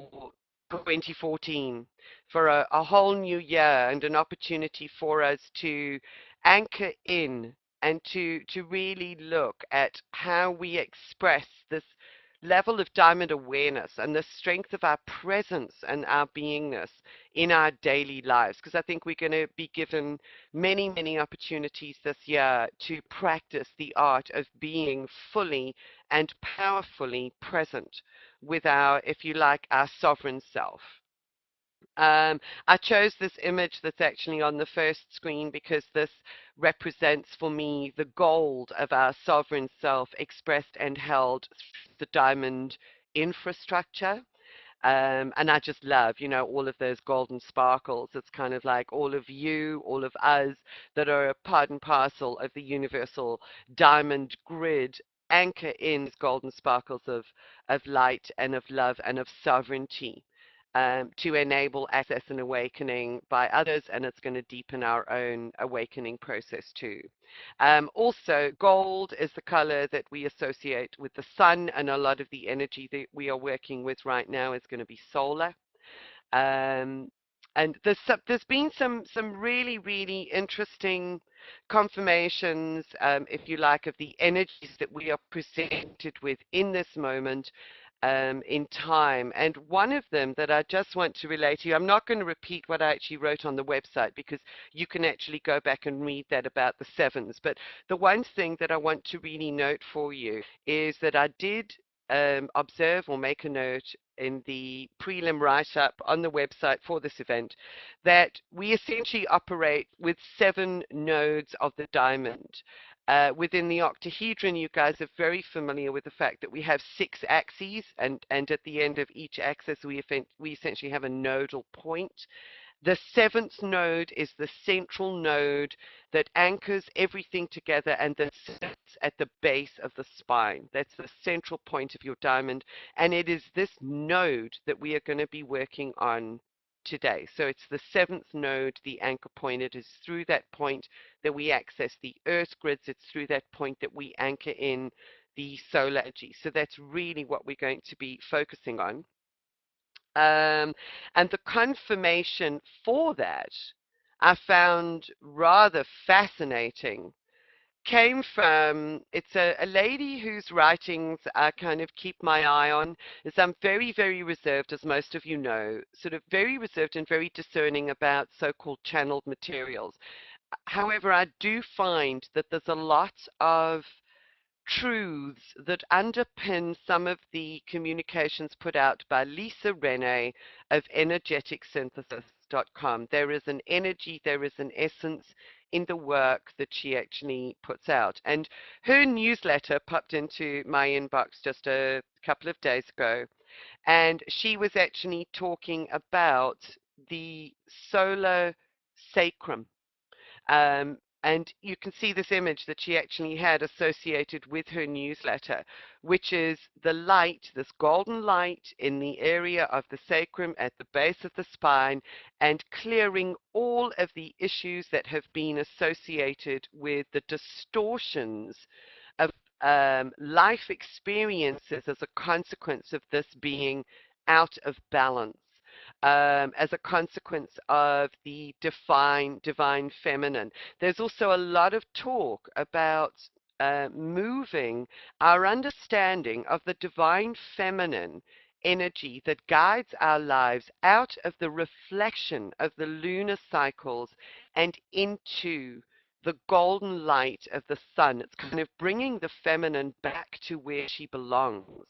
for 2014, for a whole new year and an opportunity for us to anchor in and to really look at how we express this level of diamond awareness and the strength of our presence and our beingness in our daily lives. Because I think we're going to be given many, many opportunities this year to practice the art of being fully and powerfully present with our, if you like, our sovereign self. I chose this image that's actually on the first screen because this represents for me the gold of our sovereign self expressed and held through the diamond infrastructure. And I just love, you know, all of those golden sparkles. It's kind of like all of you, all of us that are a part and parcel of the universal diamond grid anchor in these golden sparkles of light and of love and of sovereignty. To enable access and awakening by others, and it's going to deepen our own awakening process too. Also, gold is the color that we associate with the sun, and a lot of the energy that we are working with right now is going to be solar. Um, and there's been some really, really interesting confirmations, if you like, of the energies that we are presented with in this moment in time. And one of them that I just want to relate to you, I'm not going to repeat what I actually wrote on the website because you can actually go back and read that about the sevens. But the one thing that I want to really note for you is that I did observe or make a note in the prelim write-up on the website for this event that we essentially operate with 7 nodes of the diamond. Within the octahedron, you guys are very familiar with the fact that we have 6 axes, and at the end of each axis, we essentially have a nodal point. The 7th node is the central node that anchors everything together and that sits at the base of the spine. That's the central point of your diamond, and it is this node that we are going to be working on today. So it's the 7th node, the anchor point. It is through that point that we access the earth grids. It's through that point that we anchor in the solar energy. So that's really what we're going to be focusing on. And the confirmation for that I found rather fascinating. Came from, it's a lady whose writings I kind of keep my eye on, as I'm very, very reserved, as most of you know, sort of very reserved and very discerning about so-called channeled materials. However, I do find that there's a lot of truths that underpin some of the communications put out by Lisa Renee of energeticsynthesis.com. There is an energy, there is an essence in the work that she actually puts out. And her newsletter popped into my inbox just a couple of days ago, and she was actually talking about the solar sacrum. And you can see this image that she actually had associated with her newsletter, which is the light, this golden light in the area of the sacrum at the base of the spine, and clearing all of the issues that have been associated with the distortions of life experiences as a consequence of this being out of balance, as a consequence of the divine feminine. There's also a lot of talk about moving our understanding of the divine feminine energy that guides our lives out of the reflection of the lunar cycles and into the golden light of the sun. It's kind of bringing the feminine back to where she belongs.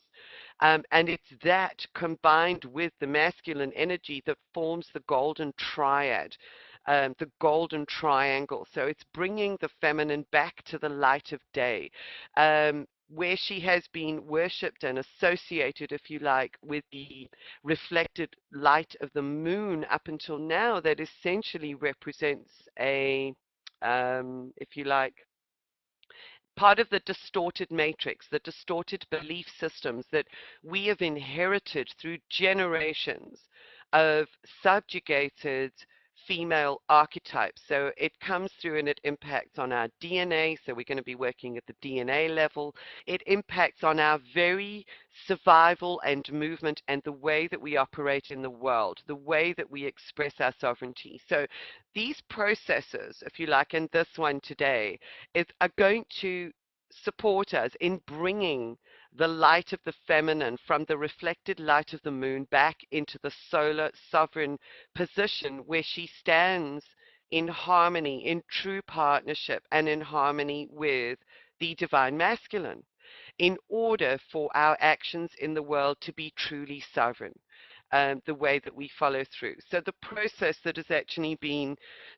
And it's that combined with the masculine energy that forms the golden triad, the golden triangle. So it's bringing the feminine back to the light of day. Where she has been worshipped and associated, if you like, with the reflected light of the moon up until now, that essentially represents a, if you like, part of the distorted matrix, the distorted belief systems that we have inherited through generations of subjugated female archetype. So it comes through and it impacts on our DNA. So we're going to be working at the DNA level. It impacts on our very survival and movement and the way that we operate in the world, the way that we express our sovereignty. So these processes, if you like, and this one today, are going to support us in bringing the light of the feminine from the reflected light of the moon back into the solar sovereign position where she stands in harmony, in true partnership, and in harmony with the divine masculine in order for our actions in the world to be truly sovereign. The way that we follow through. So the process that has actually been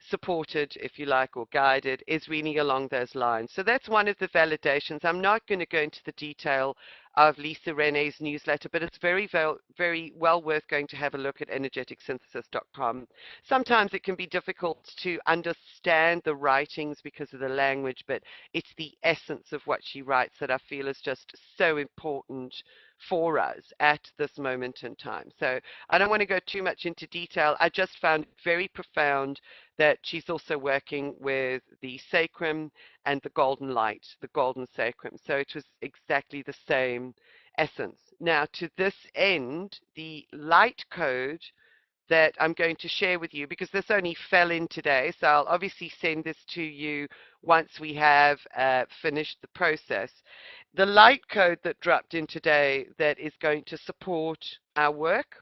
supported, if you like, or guided is really along those lines. So that's one of the validations. I'm not going to go into the detail of Lisa Renee's newsletter, but it's very well worth going to have a look at energeticsynthesis.com. Sometimes it can be difficult to understand the writings because of the language, but it's the essence of what she writes that I feel is just so important for us at this moment in time. So I don't want to go too much into detail. I just found very profound that she's also working with the sacrum and the golden light, the golden sacrum. So it was exactly the same essence. Now, to this end, the light code that I'm going to share with you, because this only fell in today, so I'll obviously send this to you once we have finished the process. The light code that dropped in today that is going to support our work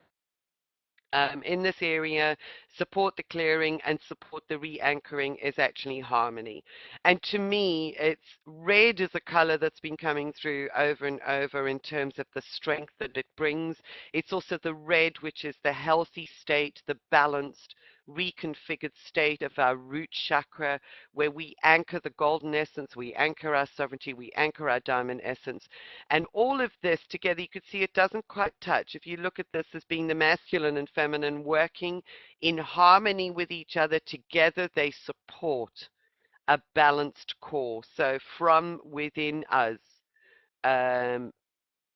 in this area, support the clearing and support the re-anchoring is actually harmony. And to me, it's red is a color that's been coming through over and over in terms of the strength that it brings. It's also the red, which is the healthy state, the balanced, reconfigured state of our root chakra, where we anchor the golden essence, we anchor our sovereignty, we anchor our diamond essence. And all of this together, you could see it doesn't quite touch. If you look at this as being the masculine and feminine working in harmony with each other together, they support a balanced core. So from within us, um,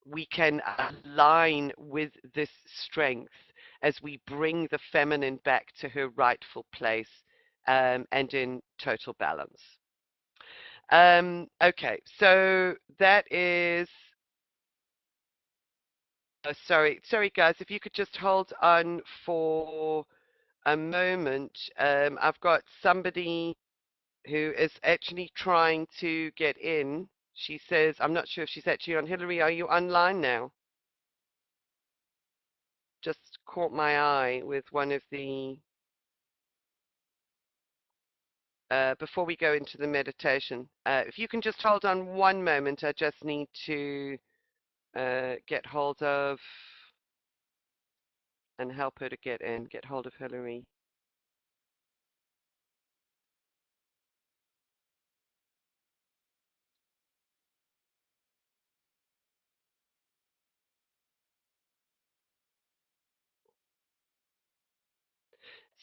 we can align with this strength as we bring the feminine back to her rightful place and in total balance. Okay, so that is sorry guys, if you could just hold on for a moment. I've got somebody who is actually trying to get in. She says, I'm not sure if she's actually on. Hillary, are you online now? Just caught my eye with one of the, before we go into the meditation. If you can just hold on one moment, I just need to get hold of and help her to get in, get hold of Hillary.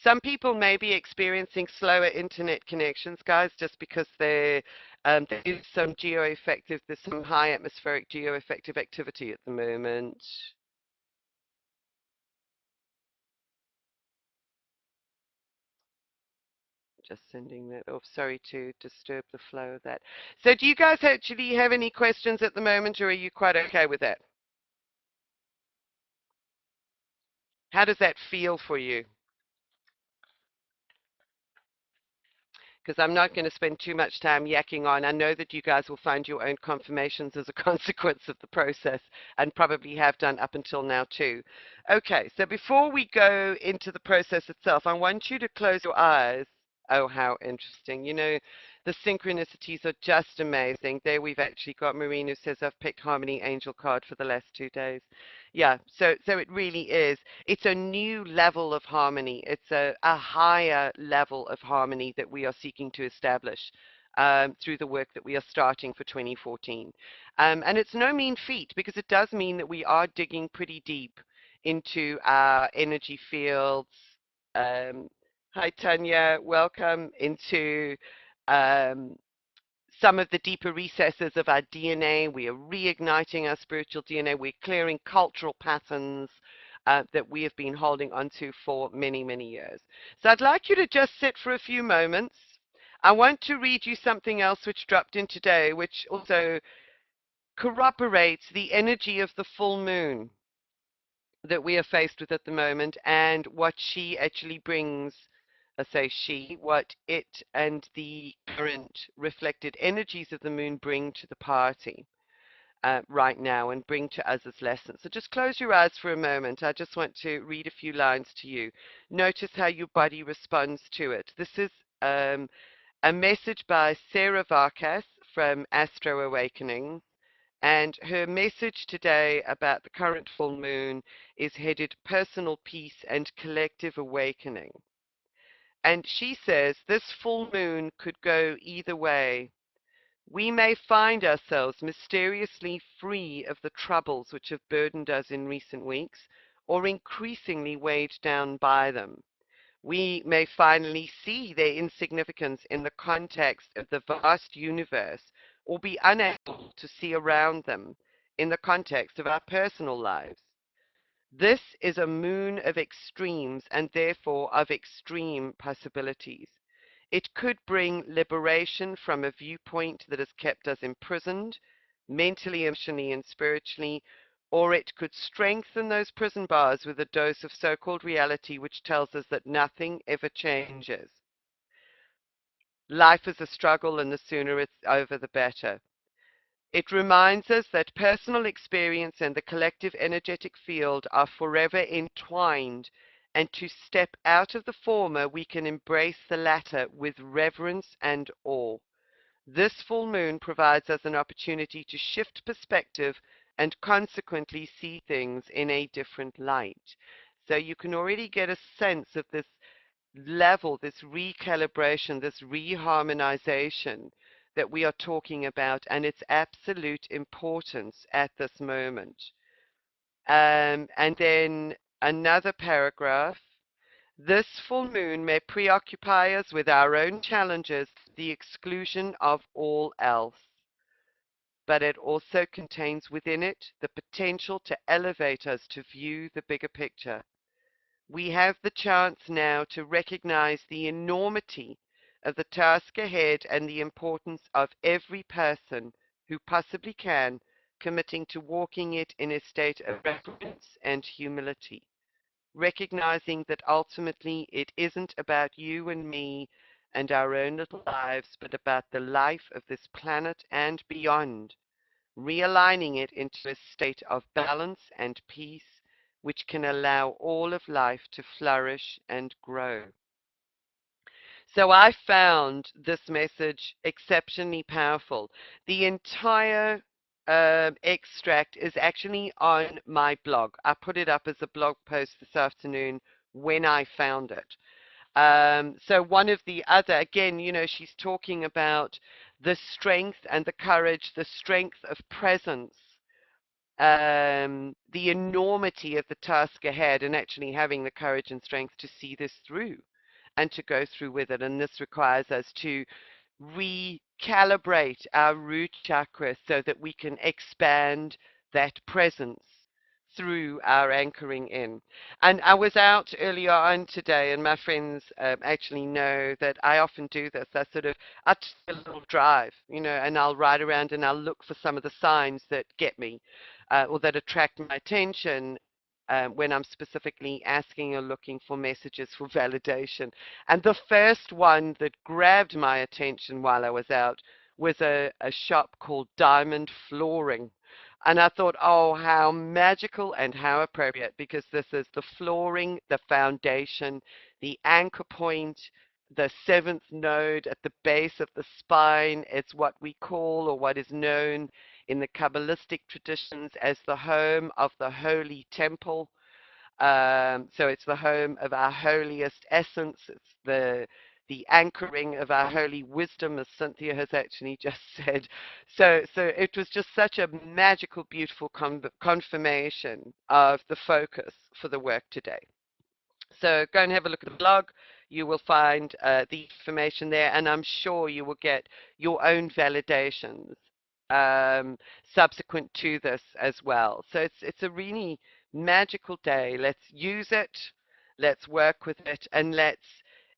Some people may be experiencing slower internet connections, guys, just because there is some geoaffective, there's some high atmospheric geoaffective activity at the moment. Just sending that off. Sorry to disturb the flow of that. So do you guys actually have any questions at the moment, or are you quite okay with that? How does that feel for you? Because I'm not going to spend too much time yakking on. I know that you guys will find your own confirmations as a consequence of the process and probably have done up until now too. Okay, so before we go into the process itself, I want you to close your eyes. Oh, how interesting. You know, the synchronicities are just amazing. There we've actually got Maureen who says, I've picked Harmony Angel card for the last 2 days. Yeah, so it really is. It's a new level of harmony. It's a higher level of harmony that we are seeking to establish through the work that we are starting for 2014. And it's no mean feat because it does mean that we are digging pretty deep into our energy fields. Um, Hi, Tanya. Welcome into um, some of the deeper recesses of our DNA. We are reigniting our spiritual DNA. We're clearing cultural patterns. that we have been holding onto for many, many years. So I'd like you to just sit for a few moments. I want to read you something else which dropped in today, which also corroborates the energy of the full moon that we are faced with at the moment and what she actually brings. I say she, what it and the current reflected energies of the moon bring to the party right now and bring to us as lessons. So just close your eyes for a moment. I just want to read a few lines to you. Notice how your body responds to it. This is a message by Sarah Varkas from Astro Awakening. And her message today about the current full moon is headed Personal Peace and Collective Awakening. And she says this full moon could go either way. We may find ourselves mysteriously free of the troubles which have burdened us in recent weeks, or increasingly weighed down by them. We may finally see their insignificance in the context of the vast universe, or be unable to see around them in the context of our personal lives. This is a moon of extremes and therefore of extreme possibilities. It could bring liberation from a viewpoint that has kept us imprisoned, mentally, emotionally, and spiritually, or it could strengthen those prison bars with a dose of so-called reality which tells us that nothing ever changes. Life is a struggle, and the sooner it's over, the better. It reminds us that personal experience and the collective energetic field are forever entwined, and to step out of the former, we can embrace the latter with reverence and awe. This full moon provides us an opportunity to shift perspective and consequently see things in a different light. So you can already get a sense of this level, this recalibration, this reharmonization that we are talking about and its absolute importance at this moment. And then another paragraph. This full moon may preoccupy us with our own challenges, the exclusion of all else, but it also contains within it the potential to elevate us to view the bigger picture. We have the chance now to recognize the enormity of the task ahead and the importance of every person who possibly can committing to walking it in a state of reverence and humility, recognizing that ultimately it isn't about you and me and our own little lives, but about the life of this planet and beyond, realigning it into a state of balance and peace which can allow all of life to flourish and grow. So I found this message exceptionally powerful. The entire extract is actually on my blog. I put it up as a blog post this afternoon when I found it. So one of the other, again, she's talking about the strength and the courage, the strength of presence, the enormity of the task ahead, and actually having the courage and strength to see this through and to go through with it. And this requires us to recalibrate our root chakra so that we can expand that presence through our anchoring in. And I was out earlier on today, and my friends actually know that I often do this. I take a little drive, and I'll ride around and I'll look for some of the signs that get me or that attract my attention when I'm specifically asking or looking for messages for validation. And the first one that grabbed my attention while I was out was a shop called Diamond Flooring. And I thought, oh, how magical and how appropriate, because this is the flooring, the foundation, the anchor point, the seventh node at the base of the spine. It's what we call, or what is known in the Kabbalistic traditions, as the home of the holy temple. So it's the home of our holiest essence. It's the anchoring of our holy wisdom, as Cynthia has actually just said. So it was just such a magical, beautiful confirmation of the focus for the work today. So go and have a look at the blog. You will find the information there, and I'm sure you will get your own validations subsequent to this as well. So it's a really magical day. Let's use it, let's work with it, and let's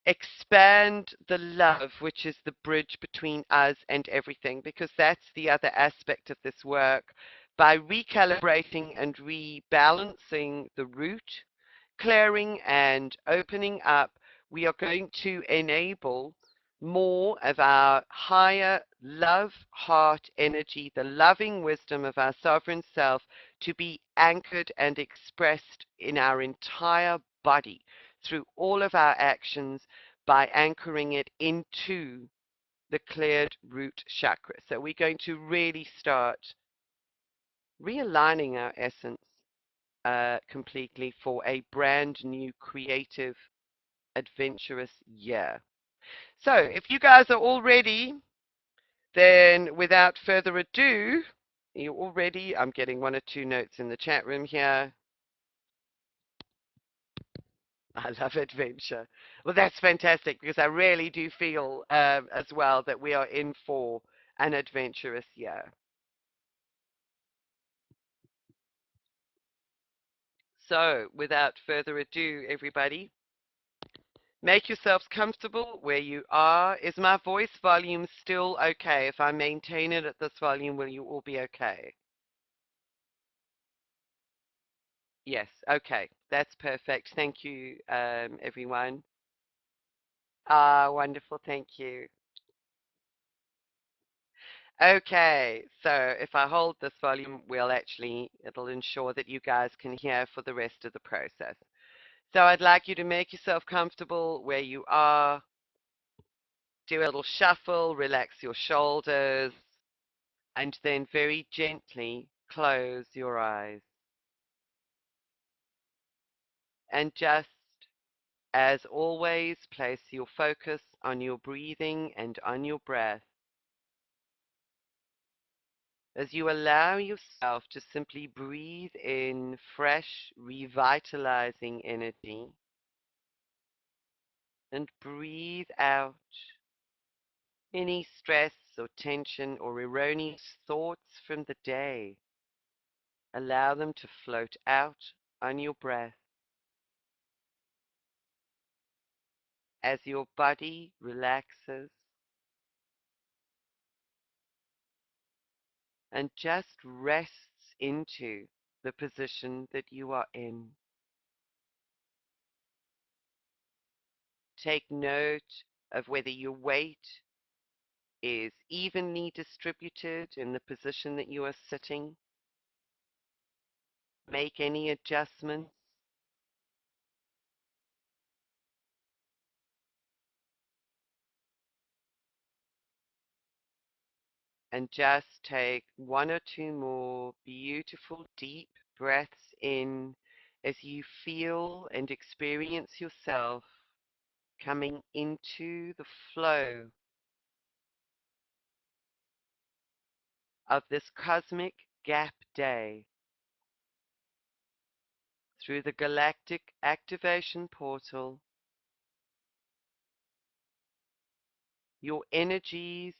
expand the love, which is the bridge between us and everything, because that's the other aspect of this work. By recalibrating and rebalancing the root, clearing and opening up, we are going to enable more of our higher love heart energy, the loving wisdom of our sovereign self, to be anchored and expressed in our entire body through all of our actions by anchoring it into the cleared root chakra. So we're going to really start realigning our essence completely for a brand new creative adventurous year. So if you guys are all ready, then without further ado, you all ready? I'm getting one or two notes in the chat room here. I love adventure. Well, that's fantastic because I really do feel as well that we are in for an adventurous year. So, without further ado, everybody, make yourselves comfortable where you are. Is my voice volume still okay? If I maintain it at this volume, will you all be okay? Yes, okay. That's perfect. Thank you, everyone. Ah, wonderful. Thank you. Okay, so if I hold this volume, it'll ensure that you guys can hear for the rest of the process. So I'd like you to make yourself comfortable where you are. Do a little shuffle, relax your shoulders, and then very gently close your eyes. And just as always, place your focus on your breathing and on your breath as you allow yourself to simply breathe in fresh, revitalizing energy and breathe out any stress or tension or erroneous thoughts from the day. Allow them to float out on your breath as your body relaxes and just rests into the position that you are in. Take note of whether your weight is evenly distributed in the position that you are sitting. Make any adjustments and just take one or two more beautiful deep breaths in as you feel and experience yourself coming into the flow of this cosmic gap day through the galactic activation portal. Your energies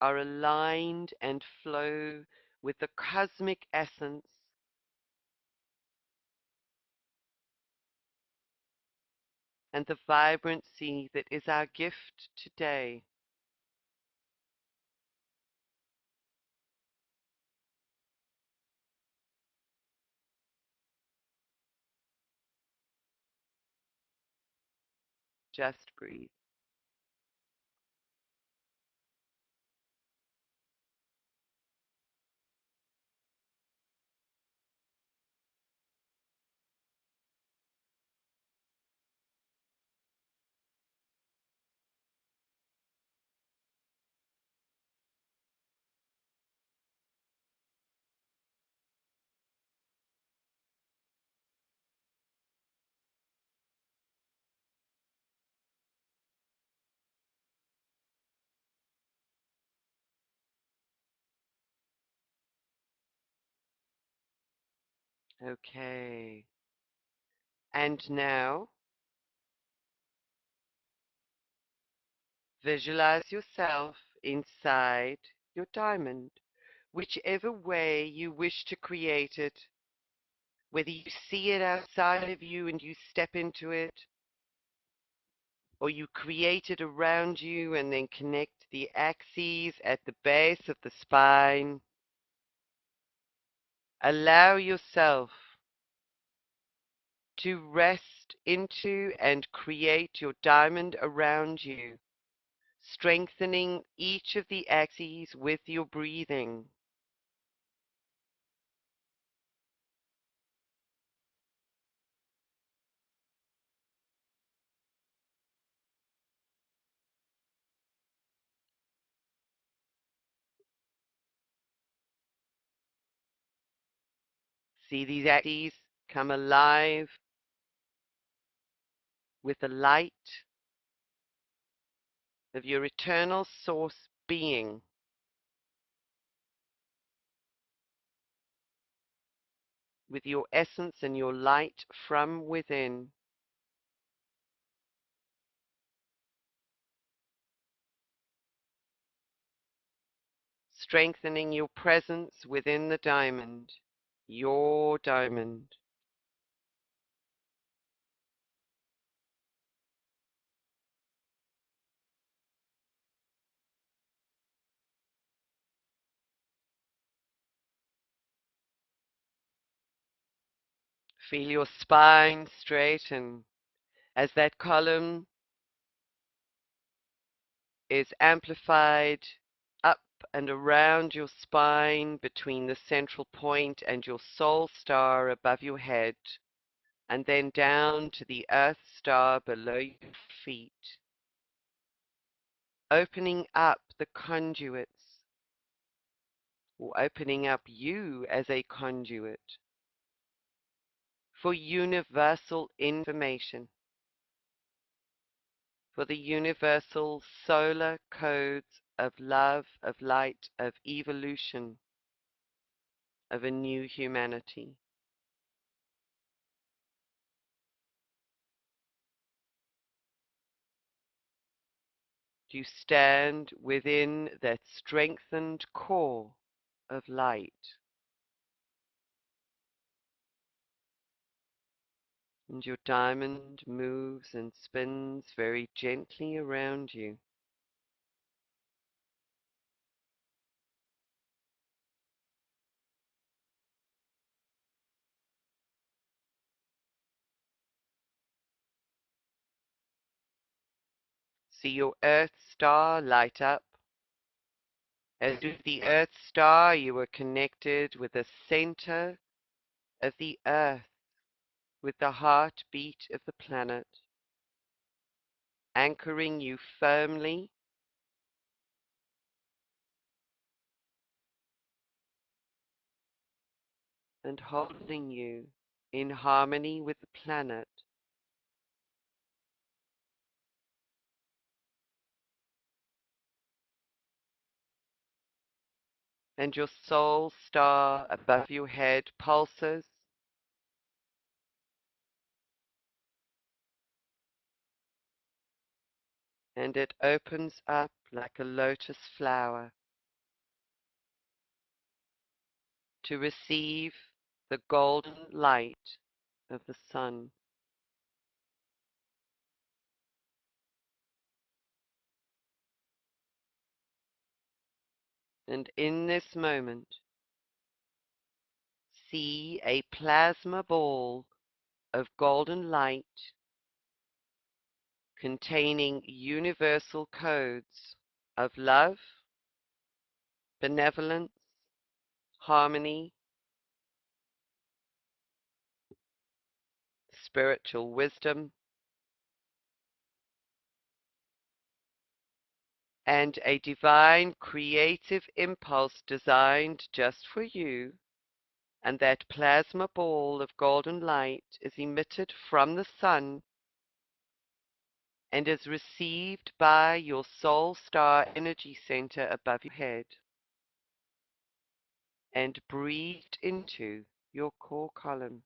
are aligned and flow with the cosmic essence and the vibrancy that is our gift today. Just breathe. Okay. And now visualize yourself inside your diamond, whichever way you wish to create it. whether you see it outside of you and you step into it, or you create it around you and then connect the axes at the base of the spine. Allow yourself to rest into and create your diamond around you, strengthening each of the axes with your breathing. See these axes come alive with the light of your eternal source being, with your essence and your light from within. Strengthening your presence within the diamond, your diamond. Feel your spine straighten as that column is amplified up and around your spine between the central point and your soul star above your head, and then down to the earth star below your feet, opening up the conduits, or opening up you as a conduit for universal information, for the universal solar codes of love, of light, of evolution, of a new humanity. You stand within that strengthened core of light, and your diamond moves and spins very gently around you. See your earth star light up. As with the earth star, you are connected with the center of the earth, with the heartbeat of the planet, anchoring you firmly and holding you in harmony with the planet. And your soul star above your head pulses, and it opens up like a lotus flower to receive the golden light of the sun. And in this moment, see a plasma ball of golden light containing universal codes of love, benevolence, harmony, spiritual wisdom, and a divine creative impulse designed just for you. And that plasma ball of golden light is emitted from the sun and is received by your soul star energy center above your head and breathed into your core column.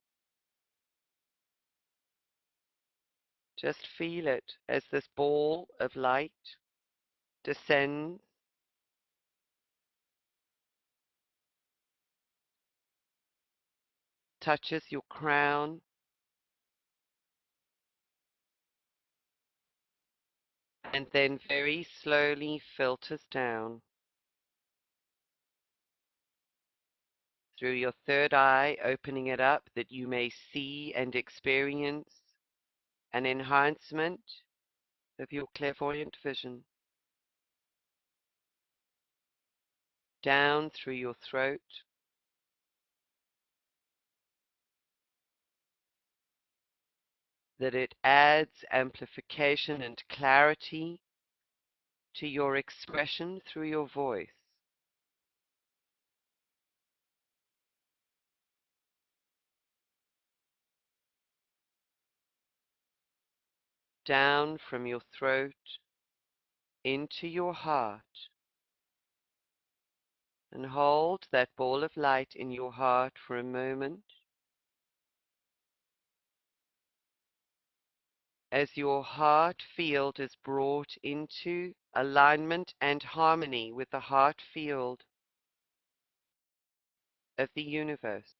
Just feel it as this ball of light descends touches your crown, and then very slowly filters down through your third eye, opening it up that you may see and experience an enhancement of your clairvoyant vision, down through your throat, that it adds amplification and clarity to your expression through your voice. Down from your throat into your heart, and hold that ball of light in your heart for a moment as your heart field is brought into alignment and harmony with the heart field of the universe,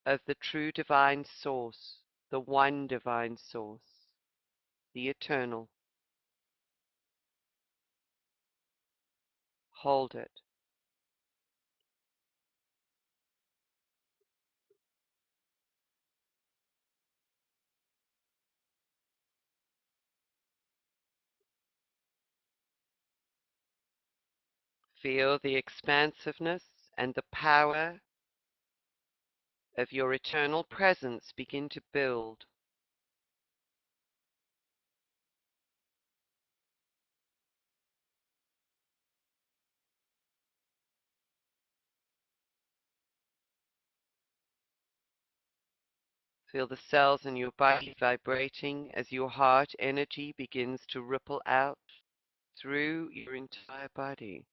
of the true divine source, the one divine source, the eternal. Hold it. Feel the expansiveness and the power of your eternal presence begin to build. Feel the cells in your body vibrating as your heart energy begins to ripple out through your entire body.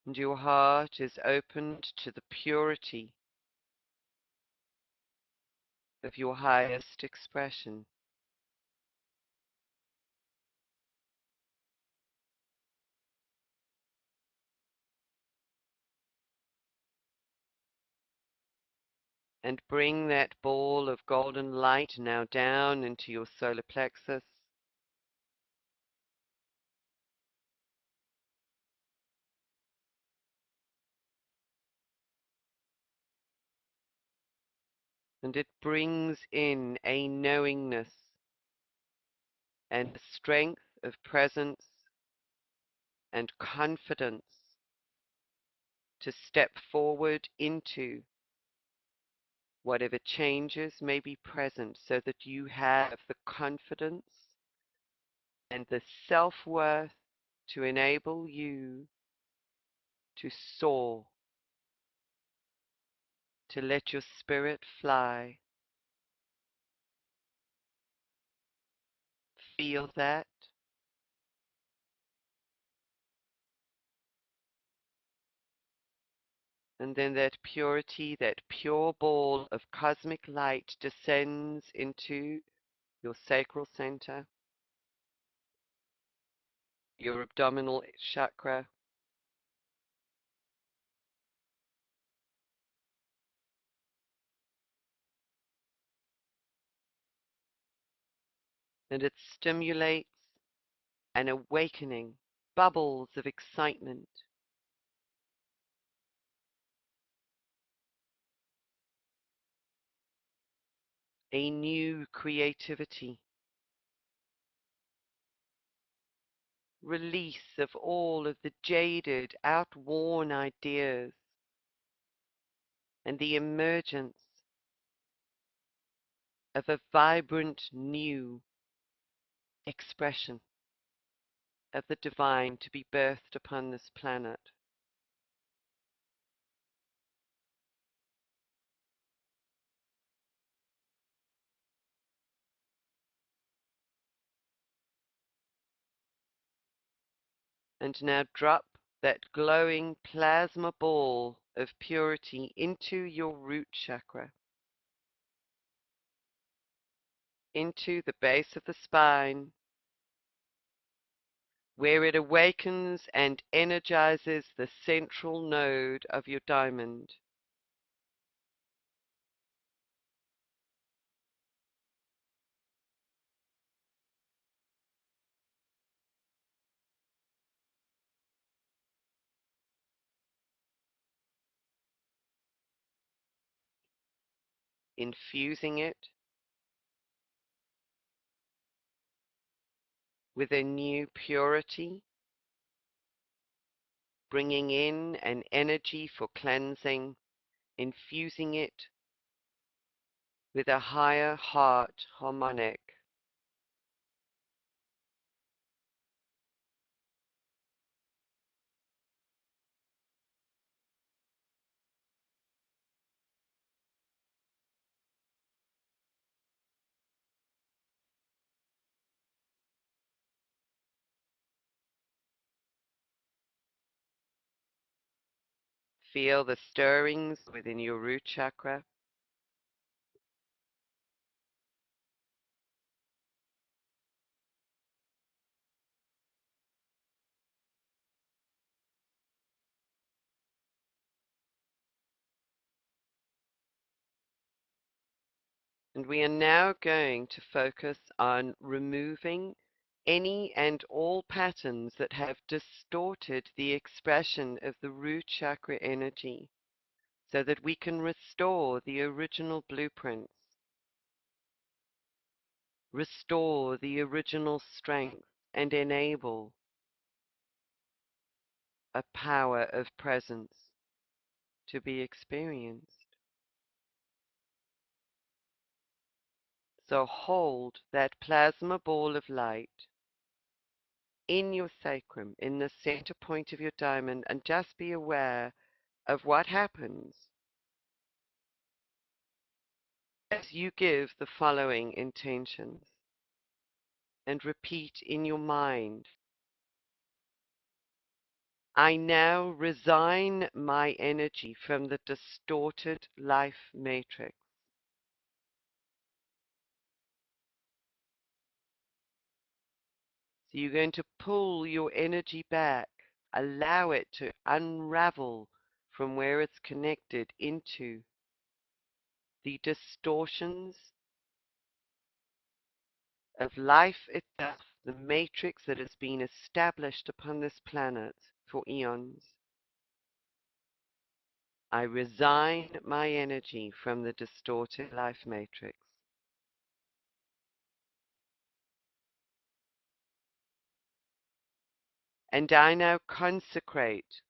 And your heart is opened to the purity of your highest expression. And bring that ball of golden light now down into your solar plexus. And it brings in a knowingness and a strength of presence and confidence to step forward into whatever changes may be present so that you have the confidence and the self-worth to enable you to soar, to let your spirit fly. Feel that. And then that purity, that pure ball of cosmic light descends into your sacral center, your abdominal chakra, and it stimulates an awakening, bubbles of excitement, a new creativity, release of all of the jaded, outworn ideas, and the emergence of a vibrant new expression of the divine to be birthed upon this planet. And now drop that glowing plasma ball of purity into your root chakra. into the base of the spine, where it awakens and energizes the central node of your diamond. Infusing it with a new purity, bringing in an energy for cleansing, infusing it with a higher heart harmonic. Feel the stirrings within your root chakra. And we are now going to focus on removing any and all patterns that have distorted the expression of the root chakra energy so that we can restore the original blueprints, restore the original strength, and enable a power of presence to be experienced. So hold that plasma ball of light in your sacrum, in the center point of your diamond, and just be aware of what happens as you give the following intentions and repeat in your mind. I now resign my energy from the distorted life matrix. So you're going to pull your energy back, allow it to unravel from where it's connected into the distortions of life itself, the matrix that has been established upon this planet for eons. I resign my energy from the distorted life matrix. And I now consecrate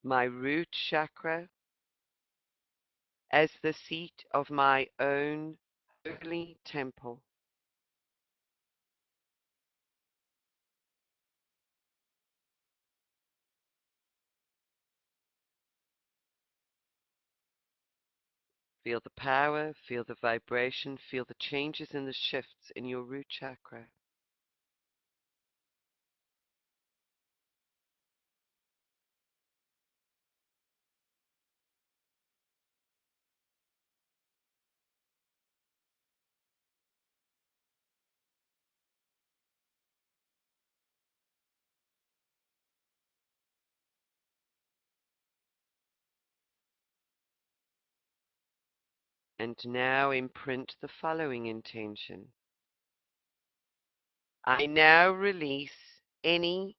my root chakra as the seat of my own holy temple. Feel the power, feel the vibration, feel the changes and the shifts in your root chakra. And now imprint the following intention. I now release any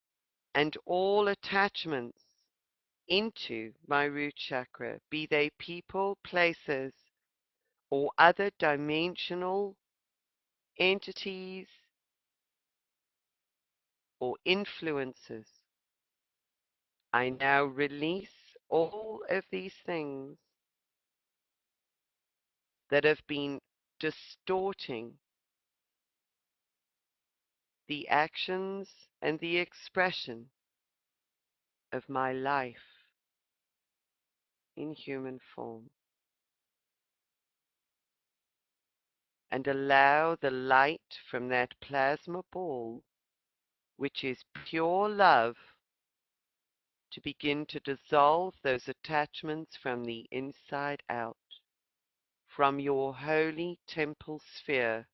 and all attachments into my root chakra, be they people, places, or other dimensional entities or influences. I now release all of these things that have been distorting the actions and the expression of my life in human form. And allow the light from that plasma ball, which is pure love, to begin to dissolve those attachments from the inside out. from your holy temple sphere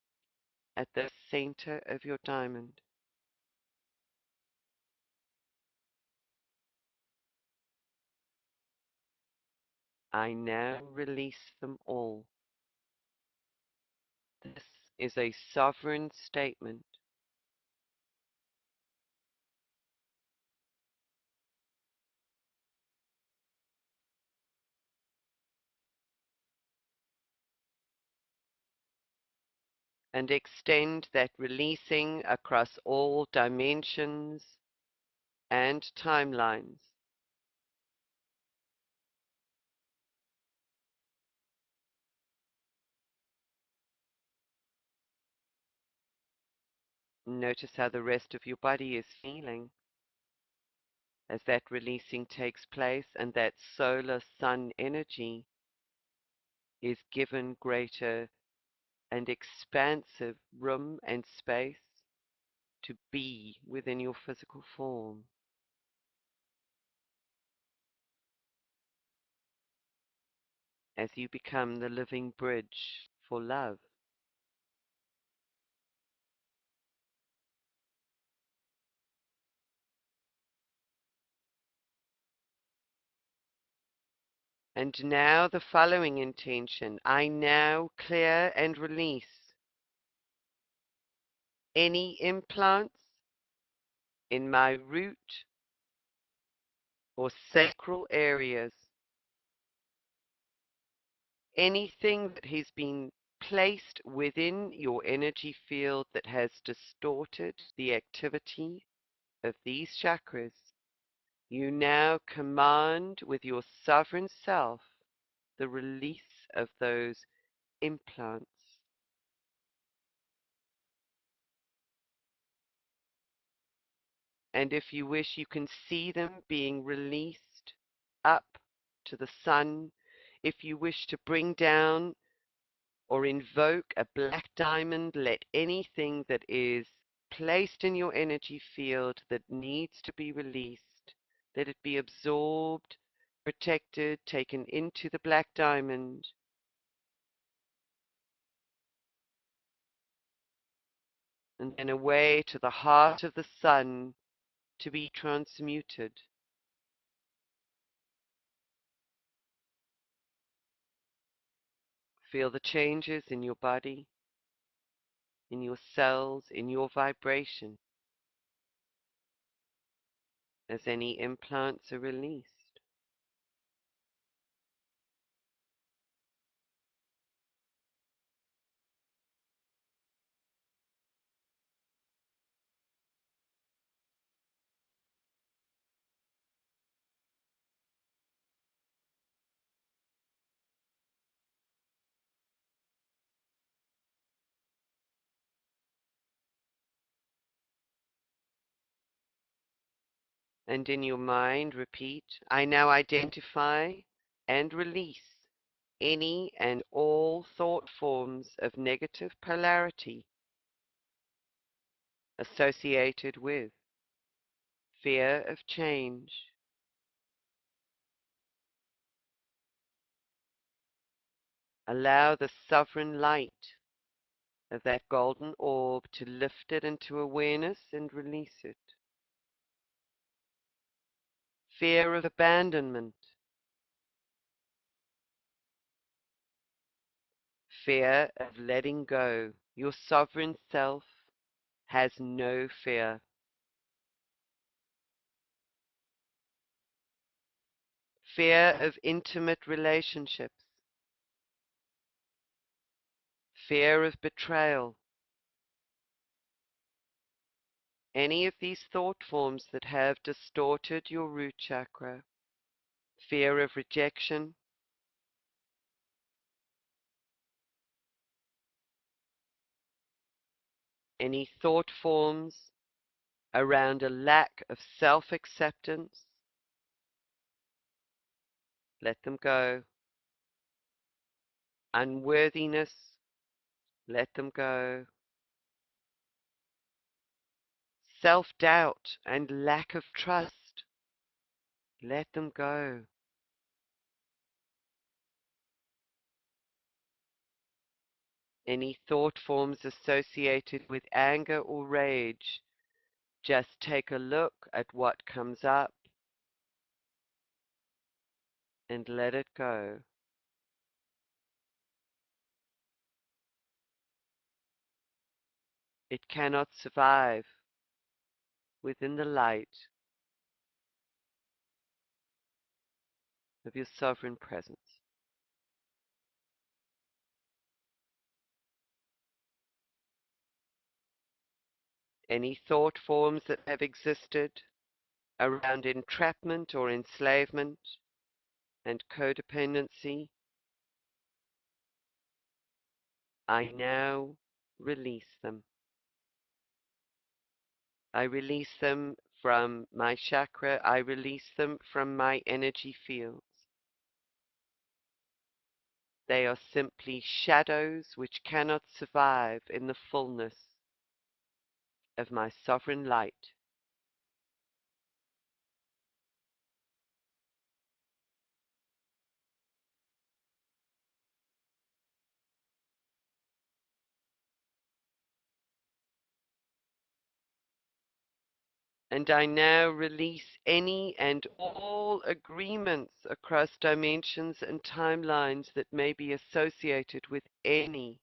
at the center of your diamond. I now release them all. This is a sovereign statement. And extend that releasing across all dimensions and timelines. Notice how the rest of your body is feeling as that releasing takes place and that solar sun energy is given greater and expansive room and space to be within your physical form. As you become the living bridge for love. And now the following intention. I now clear and release any implants in my root or sacral areas, anything that has been placed within your energy field that has distorted the activity of these chakras. You now command with your sovereign self the release of those implants. And if you wish, you can see them being released up to the sun. If you wish to bring down or invoke a black diamond, let anything that is placed in your energy field that needs to be released, let it be absorbed, protected, taken into the black diamond, and then away to the heart of the sun to be transmuted. Feel the changes in your body, in your cells, in your vibration as any implants are released. And in your mind, repeat, I now identify and release any and all thought forms of negative polarity associated with fear of change. Allow the sovereign light of that golden orb to lift it into awareness and release it. Fear of abandonment, fear of letting go. Your sovereign self has no fear. Fear of intimate relationships, fear of betrayal, any of these thought forms that have distorted your root chakra, fear of rejection, any thought forms around a lack of self-acceptance, let them go. Unworthiness, let them go. Self-doubt and lack of trust, let them go. Any thought forms associated with anger or rage, just take a look at what comes up and let it go. It cannot survive within the light of your sovereign presence. Any thought forms that have existed around entrapment or enslavement and codependency, I now release them. I release them from my chakra. I release them from my energy fields. They are simply shadows which cannot survive in the fullness of my sovereign light. And I now release any and all agreements across dimensions and timelines that may be associated with any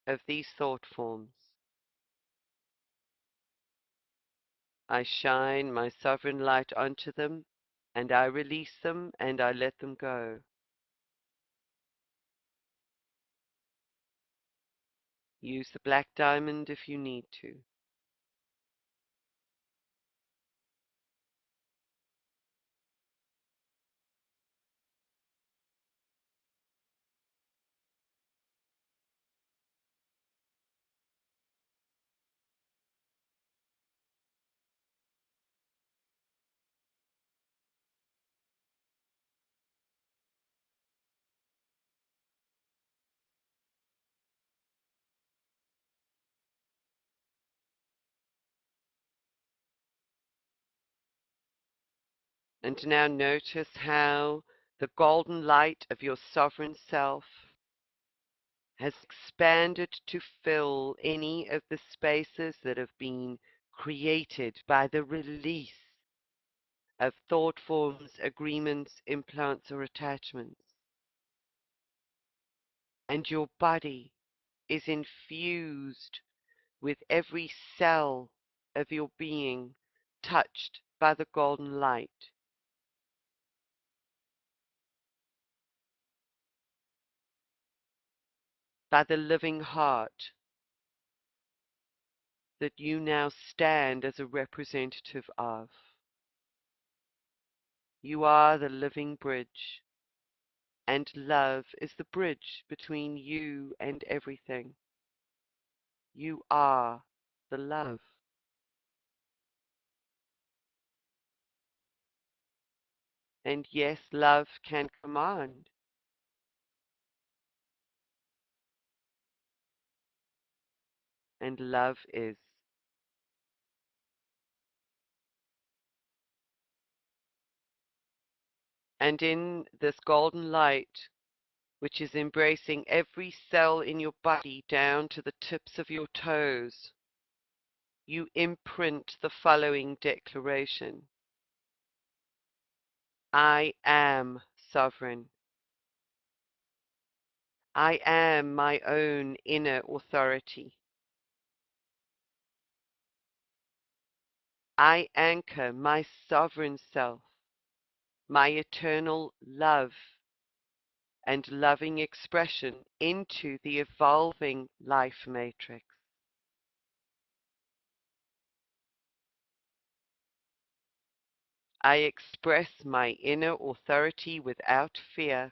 of these thought forms. I shine my sovereign light onto them, and I release them and I let them go. Use the black diamond if you need to. And now notice how the golden light of your sovereign self has expanded to fill any of the spaces that have been created by the release of thought forms, agreements, implants, or attachments. And your body is infused with every cell of your being touched by the golden light, by the living heart that you now stand as a representative of. You are the living bridge, and love is the bridge between you and everything. You are the love. And yes, love can command, and love is. And in this golden light, which is embracing every cell in your body down to the tips of your toes, you imprint the following declaration: I am sovereign. I am my own inner authority. I anchor my sovereign self, my eternal love and loving expression into the evolving life matrix. I express my inner authority without fear,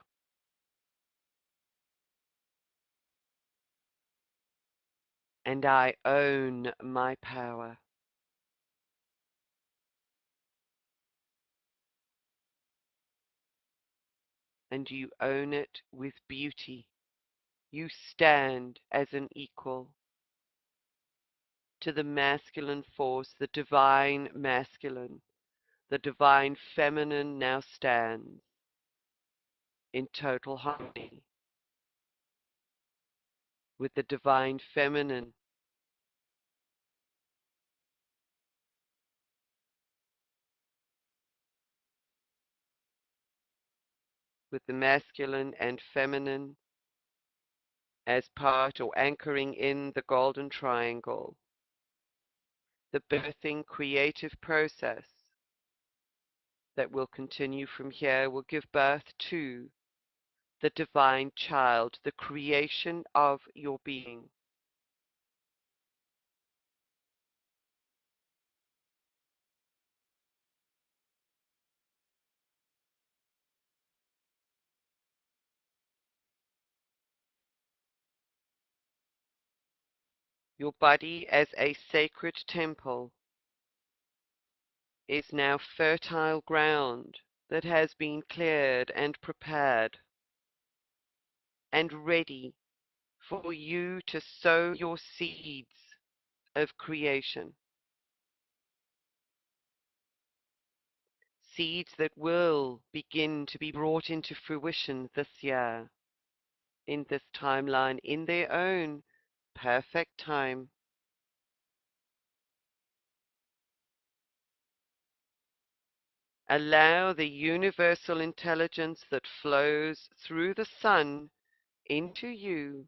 and I own my power. And you own it with beauty. You stand as an equal to the masculine force, the divine masculine. The divine feminine now stands in total harmony. with the divine feminine, with the masculine and feminine as part or anchoring in the golden triangle. The birthing creative process that will continue from here will give birth to the divine child, the creation of your being. Your body as a sacred temple is now fertile ground that has been cleared and prepared and ready for you to sow your seeds of creation, seeds that will begin to be brought into fruition this year, in this timeline, in their own perfect time. Allow the universal intelligence that flows through the sun into you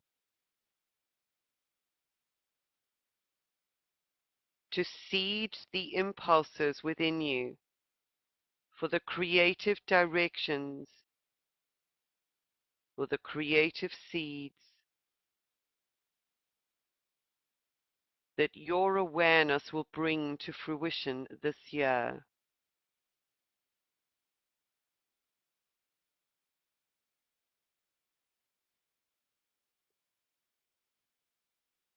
to seed the impulses within you for the creative directions, for the creative seeds that your awareness will bring to fruition this year.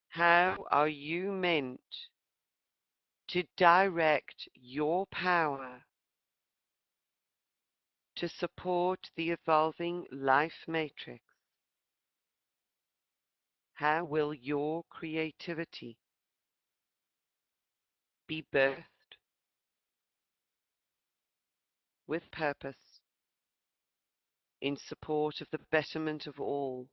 How are you meant to direct your power to support the evolving life matrix? How will your creativity be birthed with purpose in support of the betterment of all?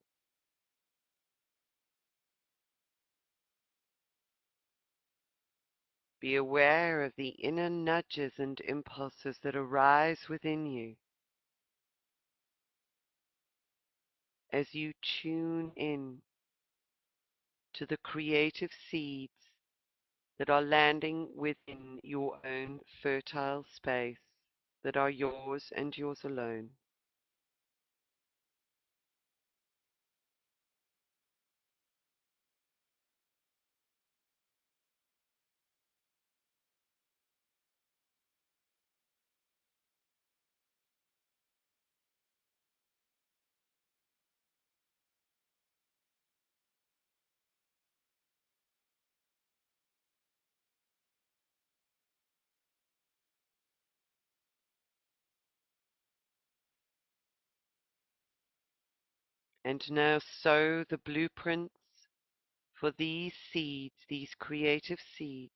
Be aware of the inner nudges and impulses that arise within you as you tune in to the creative seeds that are landing within your own fertile space, that are yours and yours alone. And now sow the blueprints for these seeds, these creative seeds,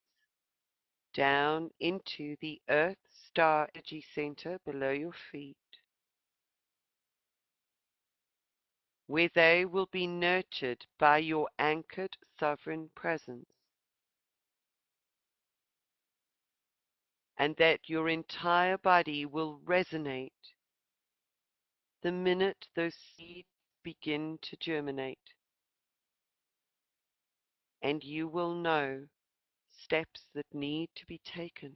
down into the Earth Star Energy Center below your feet, where they will be nurtured by your anchored sovereign presence, and that your entire body will resonate the minute those seeds begin to germinate, and you will know steps that need to be taken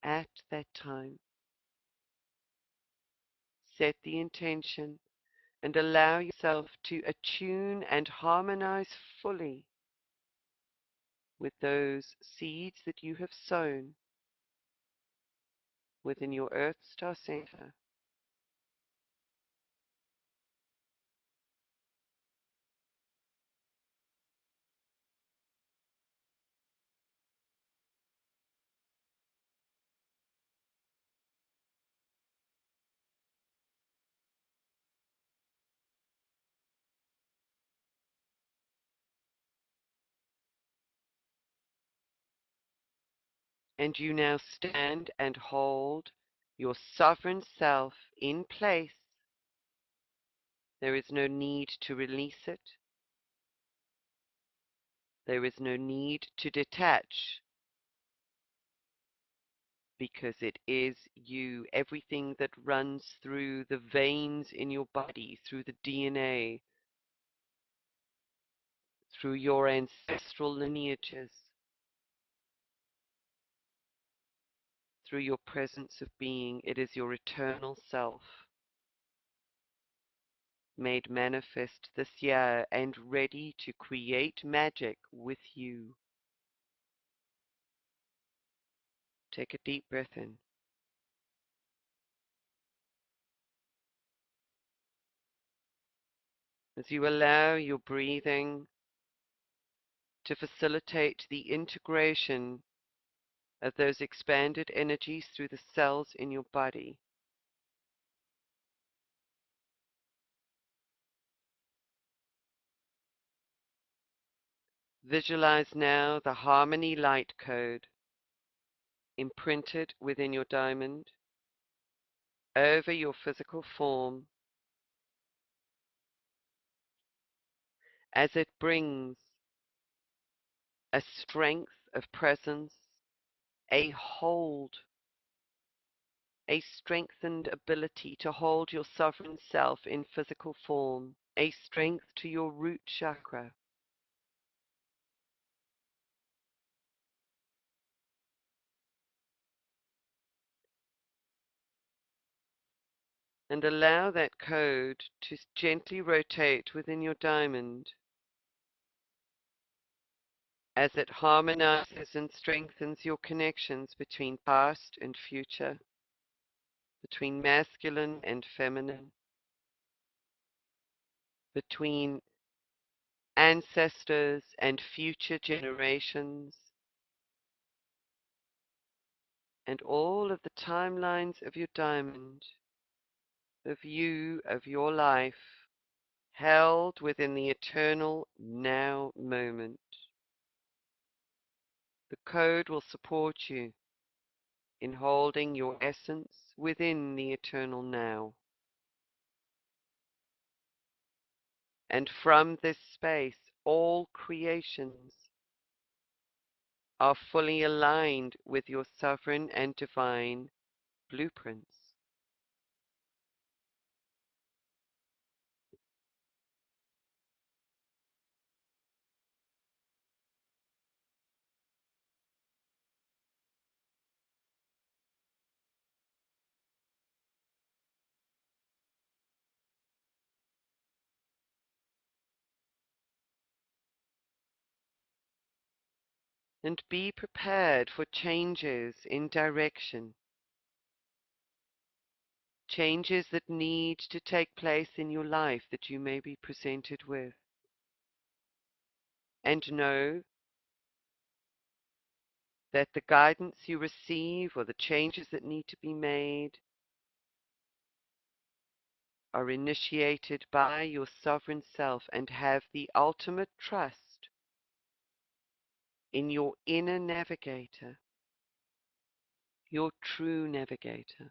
at that time. Set the intention and allow yourself to attune and harmonize fully with those seeds that you have sown within your Earth Star Center. And you now stand and hold your sovereign self in place. There is no need to release it. There is no need to detach because it is you. Everything that runs through the veins in your body, through the DNA, through your ancestral lineages, through your presence of being, it is your eternal self, made manifest this year and ready to create magic with you. Take a deep breath in. As you allow your breathing to facilitate the integration of those expanded energies through the cells in your body, visualize now the harmony light code imprinted within your diamond over your physical form as it brings a strength of presence, a hold, a strengthened ability to hold your sovereign self in physical form, a strength to your root chakra. And allow that code to gently rotate within your diamond as it harmonizes and strengthens your connections between past and future, between masculine and feminine, between ancestors and future generations, and all of the timelines of your diamond, of you, of your life, held within the eternal now moment. The code will support you in holding your essence within the eternal now. And from this space, all creations are fully aligned with your sovereign and divine blueprints. And be prepared for changes in direction, changes that need to take place in your life that you may be presented with. And know that the guidance you receive or the changes that need to be made are initiated by your sovereign self and have the ultimate trust in your inner navigator, your true navigator.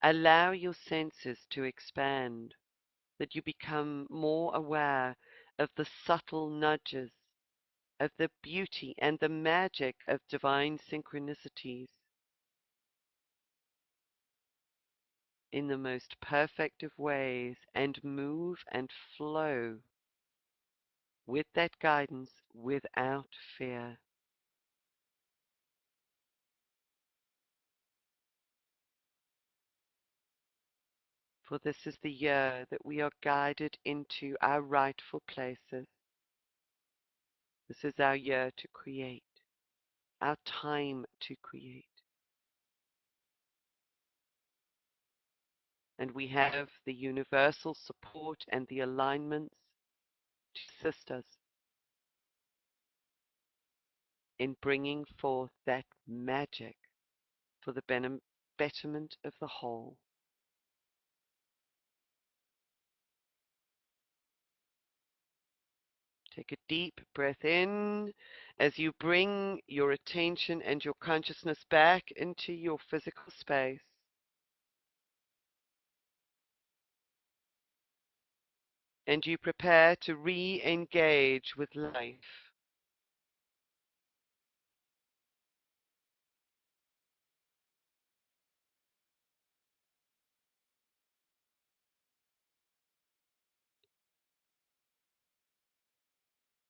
Allow your senses to expand, that you become more aware of the subtle nudges, of the beauty and the magic of divine synchronicities in the most perfect of ways, and move and flow with that guidance without fear. For this is the year that we are guided into our rightful places. This is our year to create, our time to create. And we have the universal support and the alignments to assist us in bringing forth that magic for the betterment of the whole. Take a deep breath in as you bring your attention and your consciousness back into your physical space. and you prepare to re-engage with life.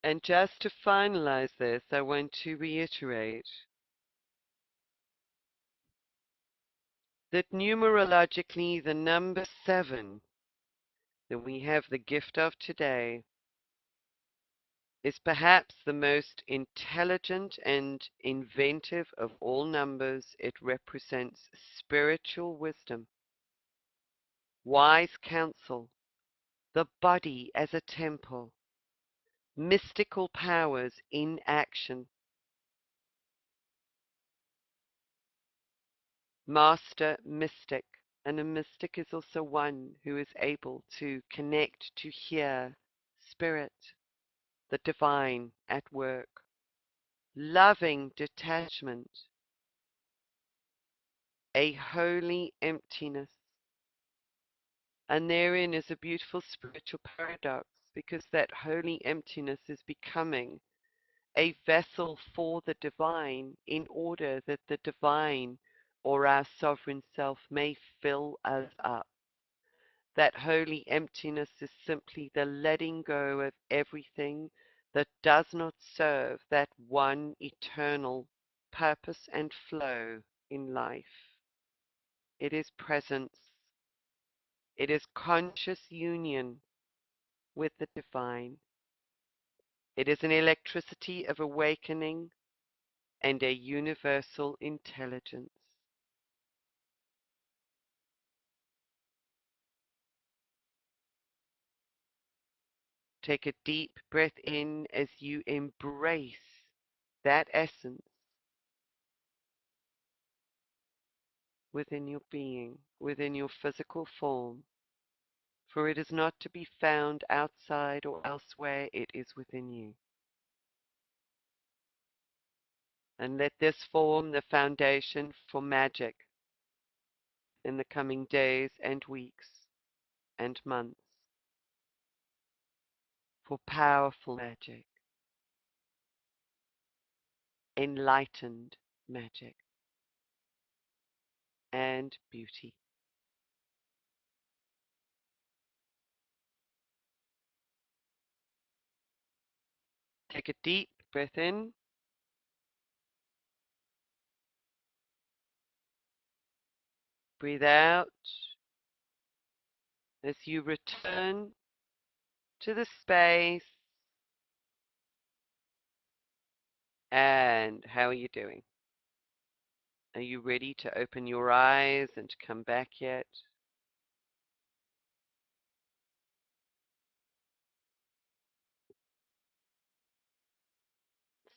And just to finalize this, I want to reiterate that numerologically the number 7 that we have the gift of today is perhaps the most intelligent and inventive of all numbers. It represents spiritual wisdom, wise counsel, the body as a temple, mystical powers in action, master mystic. And a mystic is also one who is able to connect, to hear spirit, the divine at work, loving detachment, a holy emptiness. And therein is a beautiful spiritual paradox because that holy emptiness is becoming a vessel for the divine in order that the divine or our sovereign self may fill us up. That holy emptiness is simply the letting go of everything that does not serve that one eternal purpose and flow in life. It is presence. It is conscious union with the divine. It is an electricity of awakening and a universal intelligence. Take a deep breath in as you embrace that essence within your being, within your physical form, for it is not to be found outside or elsewhere, it is within you. And let this form the foundation for magic in the coming days and weeks and months, for powerful magic, enlightened magic, and beauty. Take a deep breath in, breathe out as you return to the space. And how are you doing? Are you ready to open your eyes and to come back yet?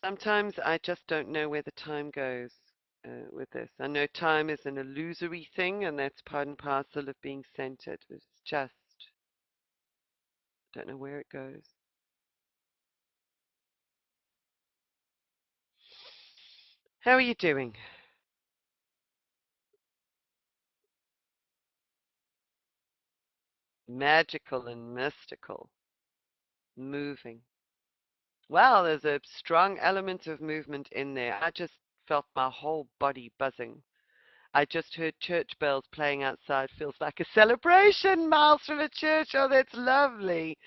Sometimes I just don't know where the time goes with this. I know time is an illusory thing, and that's part and parcel of being centered. It's just, don't know where it goes. How are you doing? Magical and mystical, moving. Well, there's a strong element of movement in there. I just felt my whole body buzzing. I just heard church bells playing outside. Feels like a celebration, miles from a church. Oh, that's lovely.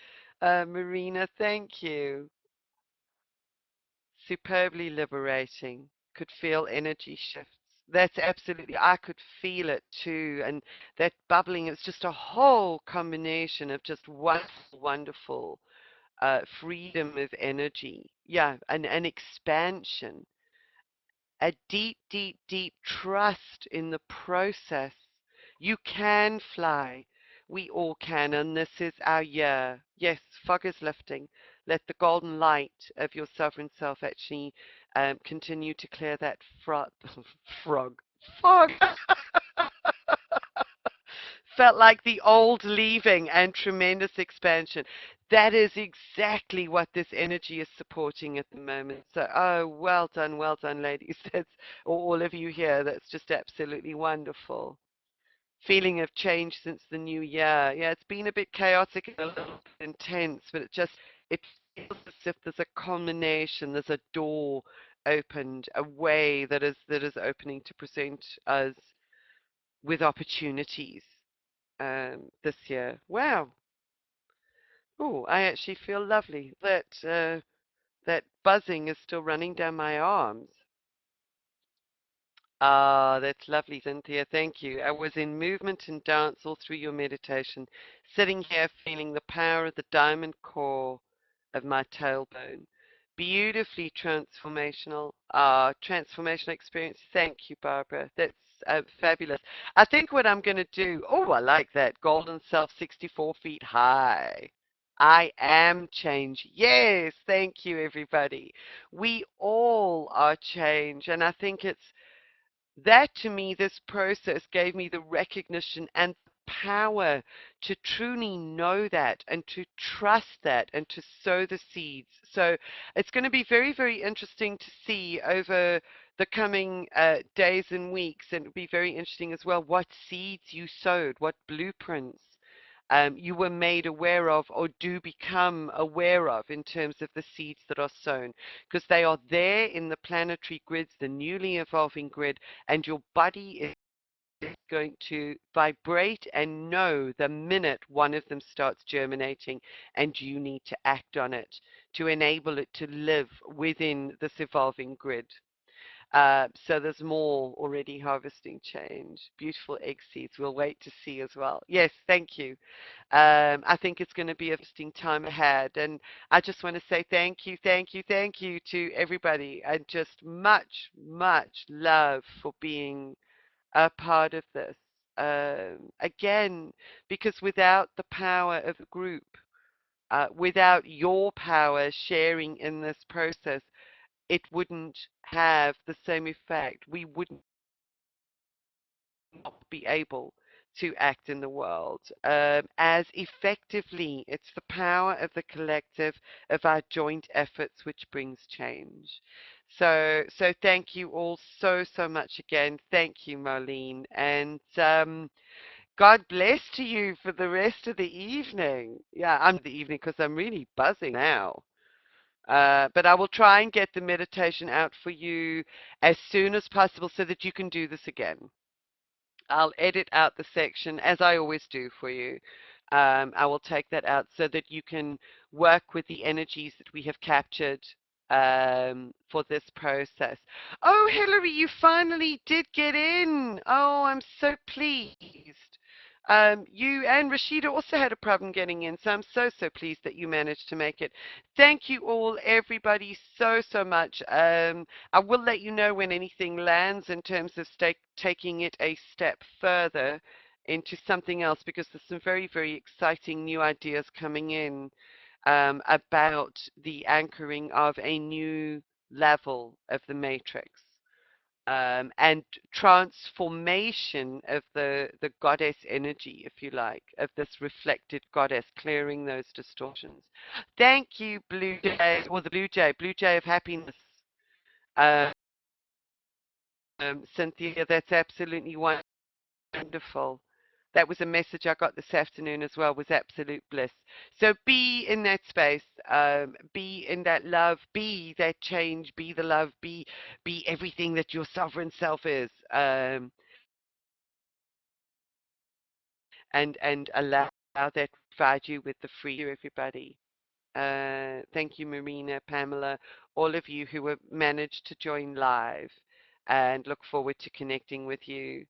Marina, thank you. Superbly liberating. Could feel energy shifts. That's absolutely, I could feel it too. And that bubbling, it's just a whole combination of just wonderful, wonderful freedom of energy. Yeah, an expansion, a deep, deep, deep trust in the process. You can fly. We all can, and this is our year. Yes, fog is lifting. Let the golden light of your sovereign self actually continue to clear that frog. Fog. Felt like the old leaving and tremendous expansion. That is exactly what this energy is supporting at the moment. So, oh, well done, ladies. That's or all of you here. That's just absolutely wonderful. feeling of change since the new year. Yeah, it's been a bit chaotic and a little bit intense, but it feels as if there's a culmination, there's a door opened, a way that is opening to present us with opportunities this year. Wow. Oh, I actually feel lovely. That buzzing is still running down my arms. Ah, that's lovely, Cynthia. Thank you. I was in movement and dance all through your meditation, sitting here feeling the power of the diamond core of my tailbone. Beautifully transformational, transformational experience. Thank you, Barbara. That's fabulous. I think what I'm going to do, oh, I like that. Golden Self 64 feet high. I am change. Yes, thank you, everybody. We all are change. And I think it's that to me, this process gave me the recognition and power to truly know that and to trust that and to sow the seeds. So it's going to be very, very interesting to see over the coming days and weeks, and it'll be very interesting as well what seeds you sowed, what blueprints you were made aware of or do become aware of in terms of the seeds that are sown, because they are there in the planetary grids, the newly evolving grid, and your body is going to vibrate and know the minute one of them starts germinating, and you need to act on it to enable it to live within this evolving grid. So there's more already harvesting change. Beautiful egg seeds. We'll wait to see as well. Yes, thank you. I think it's going to be a interesting time ahead. And I just want to say thank you, thank you, thank you to everybody, and just much, much love for being a part of this. Again, because without the power of the group, without your power sharing in this process, it wouldn't have the same effect. We wouldn't not be able to act in the world as effectively. It's the power of the collective, of our joint efforts, which brings change. So thank you all so, so much again. Thank you, Marlene. And God bless to you for the rest of the evening. Yeah, I'm the evening because I'm really buzzing now. But I will try and get the meditation out for you as soon as possible so that you can do this again. I'll edit out the section as I always do for you. I will take that out so that you can work with the energies that we have captured for this process. Oh, Hillary, you finally did get in. Oh, I'm so pleased. You and Rashida also had a problem getting in, so I'm so, so pleased that you managed to make it. Thank you all, everybody, so, so much. I will let you know when anything lands in terms of taking it a step further into something else, because there's some very, very exciting new ideas coming in about the anchoring of a new level of the matrix and transformation of the goddess energy, if you like, of this reflected goddess, clearing those distortions. Thank you, Blue Jay, or the Blue Jay of happiness. Um, Cynthia, that's absolutely wonderful. That was a message I got this afternoon as well, was absolute bliss. So be in that space, be in that love, be that change, be the love, be everything that your sovereign self is, and allow that to provide you with the free, everybody. Thank you, Marina, Pamela, all of you who have managed to join live, and look forward to connecting with you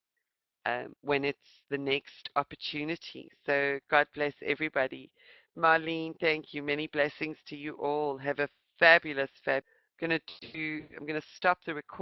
when it's the next opportunity. So God bless everybody. Marlene, thank you. Many blessings to you all. Have a fabulous. I'm going to stop the recording.